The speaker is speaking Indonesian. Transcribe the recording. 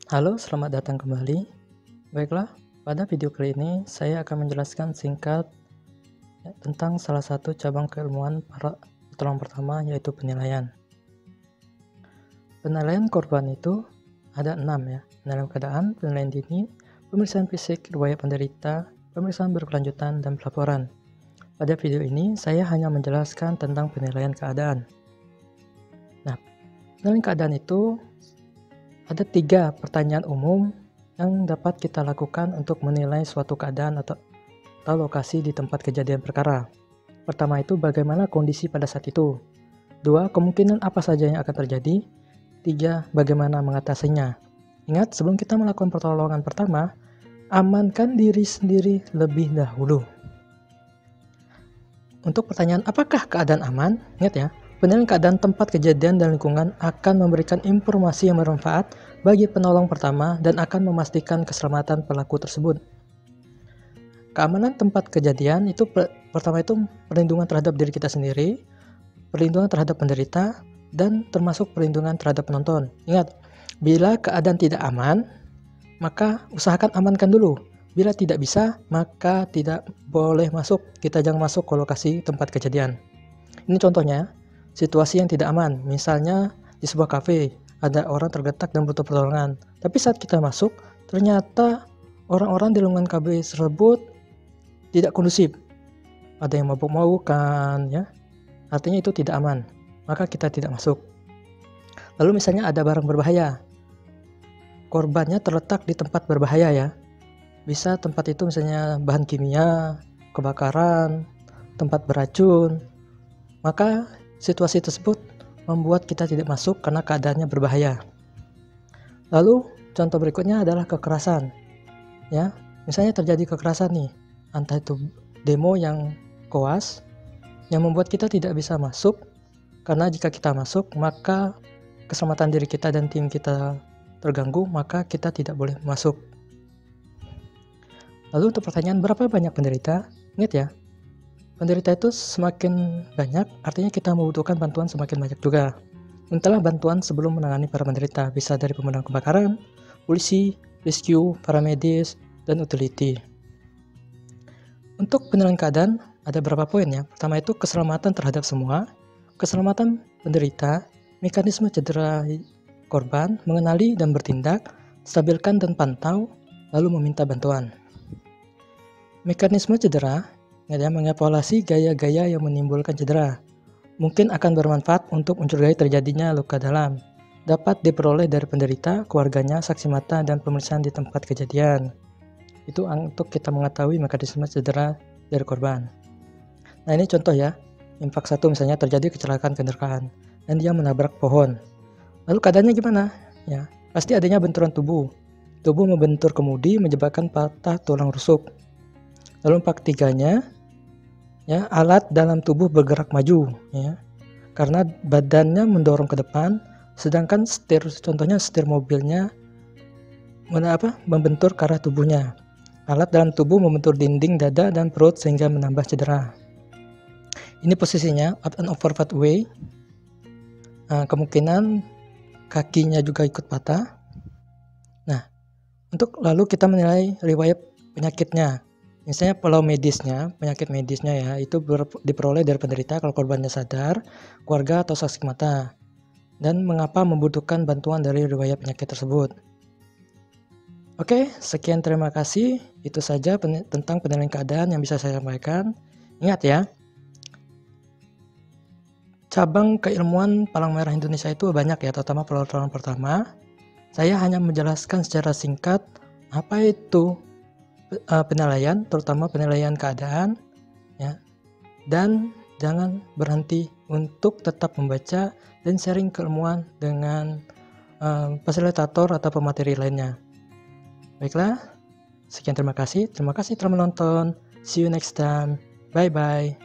Halo, selamat datang kembali. Baiklah, pada video kali ini saya akan menjelaskan singkat tentang salah satu cabang keilmuan para pertolongan pertama, yaitu penilaian. Penilaian korban itu ada 6 ya. Penilaian keadaan, penilaian dini, pemeriksaan fisik, riwayat penderita, pemeriksaan berkelanjutan, dan pelaporan. Pada video ini saya hanya menjelaskan tentang penilaian keadaan. Nah, penilaian keadaan itu ada 3 pertanyaan umum yang dapat kita lakukan untuk menilai suatu keadaan atau lokasi di tempat kejadian perkara. Pertama itu bagaimana kondisi pada saat itu. 2. Kemungkinan apa saja yang akan terjadi. 3. Bagaimana mengatasinya. Ingat, sebelum kita melakukan pertolongan pertama, amankan diri sendiri lebih dahulu. Untuk pertanyaan apakah keadaan aman? Ingat ya, penilaian keadaan tempat kejadian dan lingkungan akan memberikan informasi yang bermanfaat bagi penolong pertama dan akan memastikan keselamatan pelaku tersebut. Keamanan tempat kejadian itu pertama itu perlindungan terhadap diri kita sendiri, perlindungan terhadap penderita, dan termasuk perlindungan terhadap penonton. Ingat, bila keadaan tidak aman, maka usahakan amankan dulu. Bila tidak bisa, maka tidak boleh masuk. Kita jangan masuk ke lokasi tempat kejadian. Ini contohnya, situasi yang tidak aman. Misalnya di sebuah kafe, ada orang tergeletak dan butuh pertolongan. Tapi saat kita masuk, ternyata orang-orang di lingkungan kafe tersebut tidak kondusif. Ada yang mabuk-mabukan, ya. Artinya itu tidak aman. Maka kita tidak masuk. Lalu misalnya ada barang berbahaya. Korbannya terletak di tempat berbahaya ya. Bisa tempat itu misalnya bahan kimia, kebakaran, tempat beracun. Maka situasi tersebut membuat kita tidak masuk karena keadaannya berbahaya. Lalu contoh berikutnya adalah kekerasan. Ya, misalnya terjadi kekerasan nih, entah itu demo yang koas yang membuat kita tidak bisa masuk karena jika kita masuk maka keselamatan diri kita dan tim kita terganggu, maka kita tidak boleh masuk. Lalu untuk pertanyaan berapa banyak penderita? Ingat ya, penderita itu semakin banyak, artinya kita membutuhkan bantuan semakin banyak juga. Mintalah bantuan sebelum menangani para penderita, bisa dari pemadam kebakaran, polisi, rescue, paramedis, dan utility. Untuk penilaian keadaan ada beberapa poin ya. Pertama itu keselamatan terhadap semua, keselamatan penderita, mekanisme cedera korban, mengenali dan bertindak, stabilkan dan pantau, lalu meminta bantuan. Mekanisme cedera, mengevaluasi gaya-gaya yang menimbulkan cedera. Mungkin akan bermanfaat untuk mencurigai terjadinya luka dalam. Dapat diperoleh dari penderita, keluarganya, saksi mata, dan pemeriksaan di tempat kejadian. Itu untuk kita mengetahui mekanisme cedera dari korban. Nah ini contoh ya, Infak 1 misalnya terjadi kecelakaan kendaraan dan dia menabrak pohon. Lalu keadaannya gimana? Ya, pasti adanya benturan tubuh. Tubuh membentur kemudi menyebabkan patah tulang rusuk. Lalu Infak 3-nya, ya, alat dalam tubuh bergerak maju, ya, karena badannya mendorong ke depan, sedangkan contohnya setir mobilnya membentur ke arah tubuhnya. Alat dalam tubuh membentur dinding dada dan perut sehingga menambah cedera. Ini posisinya up and overfat way. Kemungkinan kakinya juga ikut patah. Nah, untuk lalu kita menilai riwayat penyakitnya. Misalnya penyakit medisnya ya, itu diperoleh dari penderita kalau korbannya sadar, keluarga atau saksi mata. Dan mengapa membutuhkan bantuan dari riwayat penyakit tersebut. Oke, sekian terima kasih. Itu saja tentang penilaian keadaan yang bisa saya sampaikan. Ingat ya, cabang keilmuan Palang Merah Indonesia itu banyak ya, terutama pertolongan pertama. Saya hanya menjelaskan secara singkat apa itu penilaian, terutama penilaian keadaan, ya. Dan jangan berhenti untuk tetap membaca dan sharing keilmuan dengan fasilitator atau pemateri lainnya. Baiklah, sekian terima kasih telah menonton. See you next time. Bye bye.